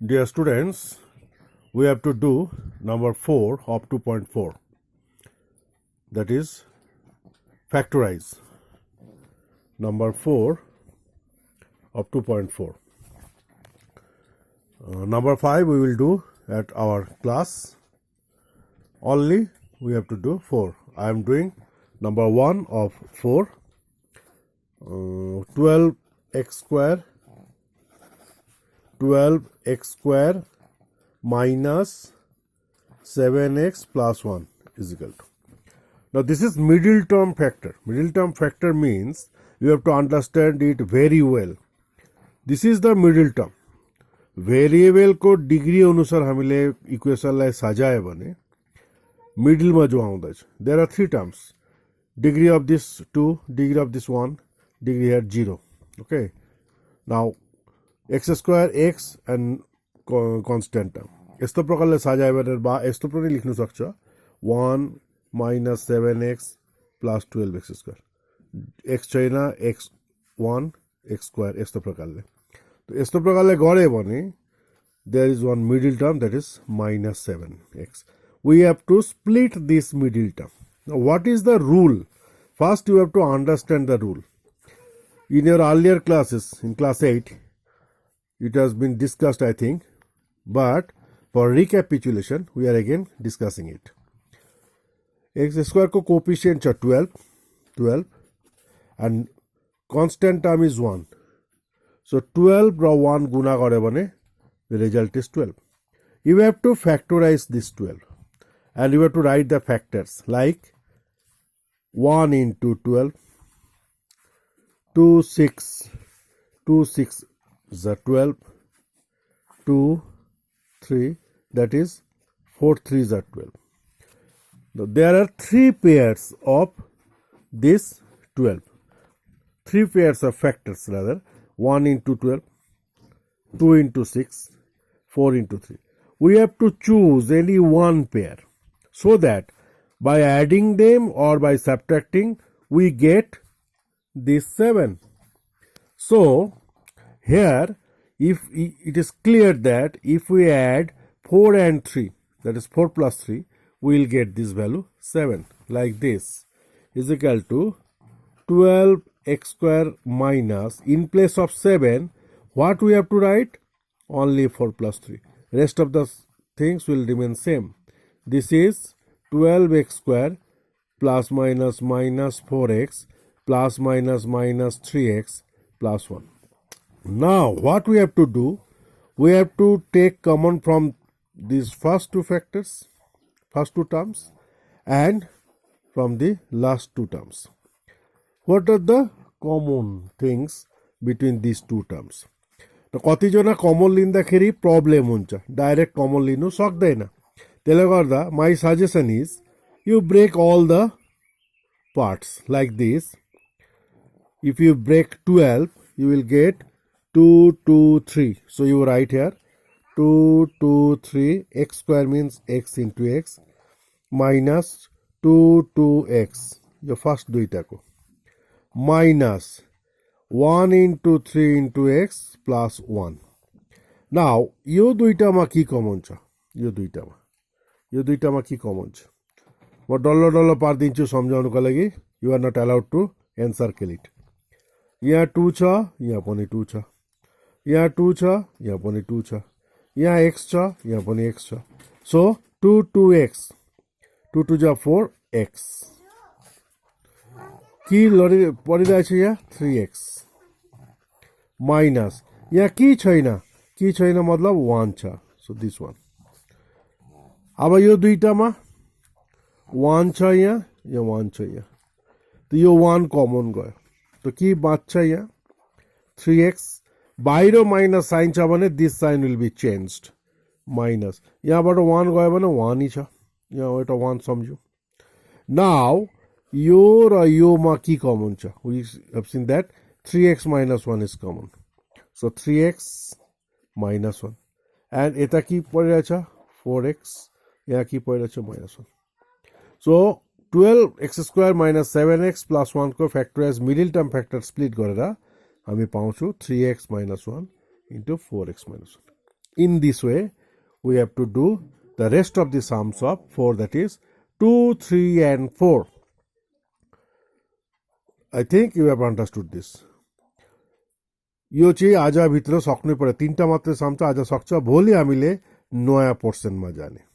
Dear students, we have to do number 4 of 2.4, that is factorize number 4 of 2.4. Number 5 we will do at our class. Only we have to do 4. I am doing number 1 of 4. 12x square minus 7x plus 1 is equal to. Now this is middle term factor. Middle term factor means you have to understand it very well. This is the middle term. Variable को degree अनुसार हामीले इक्वेसनलाई सजायो भने मिडलमा जो आउँदछ there are 3 terms. Degree of this 2, degree of this 1, degree here 0. Okay. Now x square x and constant term. यस्तो प्रकारले सजायो भने बा यस्तो पनि लेख्न सक्छ 1 minus 7x plus 12x square. x छैन x1 x square यस्तो प्रकारले. यस्तो प्रकारले गरे भने there is one middle term, that is minus 7x. We have to split this middle term. Now what is the rule? First you have to understand the rule. In your earlier classes, in class 8, it has been discussed I think, but for recapitulation we are again discussing it. X square ko coefficient cha 12 and constant term is 1. So 12 ra 1 guna gare bhane the result is 12. You have to factorize this 12 and you have to write the factors like 1 into 12, 2 6 is 12, 2 3, that is 4 3 is 12. Now there are 3 pairs of this 12. 3 pairs of factors rather. 1 into 12, 2 into 6, 4 into 3. We have to choose any one pair so that by adding them or by subtracting we get this 7. So here if it is clear that if we add 4 and 3, that is 4 plus 3, we will get this value 7, like this is equal to 12x square minus, in place of 7 what we have to write? Only 4 plus 3. Rest of the things will remain same. This is 12x square plus minus minus 4x plus minus minus 3x plus 1. Now what we have to do? We have to take common from these first two factors, first two terms, and from the last two terms. What are the common things between these two terms? त कतिजना कमन लिँदाखेरि problem हुन्छ, direct कमन लिनु सक्दैन. त्यसले गर्दा my suggestion is you break all the parts like this. If you break 12, you will get 2 2 3. So you write here 2 2 3. X square means x into x minus 2 2x, your first दुईटाको, minus 1 into 3 into x plus 1. Now यो दुईटामा के common छ? यो दुईटामा के common छ? म डल्लो पार्दिन्छु सम्झाउनको लागि. You are not allowed to encircle it. यहाँ 2 छ, यहाँ पनि 2 छ, यहाँ 2 छ, यहाँ पनि 2 छ, यहाँ x छ, यहाँ पनि x छ. सो 2 2x, 2 2 जा 4x. के परिरहेछ यहाँ? 3x माइनस यहाँ के छैन मतलब 1 छ. So this one. अब यो दुईटामा 1 छ, यहाँ 1 छ, यहाँ त यो 1 कमन गयो. त के बाँच्छ यहाँ? 3x. बाहिर माइनस साइन छ भने this sign will be changed, minus. यहाँबाट 1 गयो भने 1 छ, यहाँ एउटा 1 सम्झ्यौ. नाउ यो र योमा के कमन छ? We have seen that 3x minus 1 is common. So 3x minus 1. And यता के परिरहेछ? 4x. यहाँ के परिरहेछ? minus 1. So 12x square minus 7x plus 1 को factorize middle term factor split गरेर हामी पाउँछौ 3x minus 1 into 4x minus 1. in this way we have to do the rest of the sums of 4, that is 2, 3 and 4. I think you have understood this. यो चाहिँ आज भित्र सक्नु पर्यो, तीनटा मात्रै सम छ आज सक्छ, भोलि हामीले नयाँ पोर्सनमा जाने।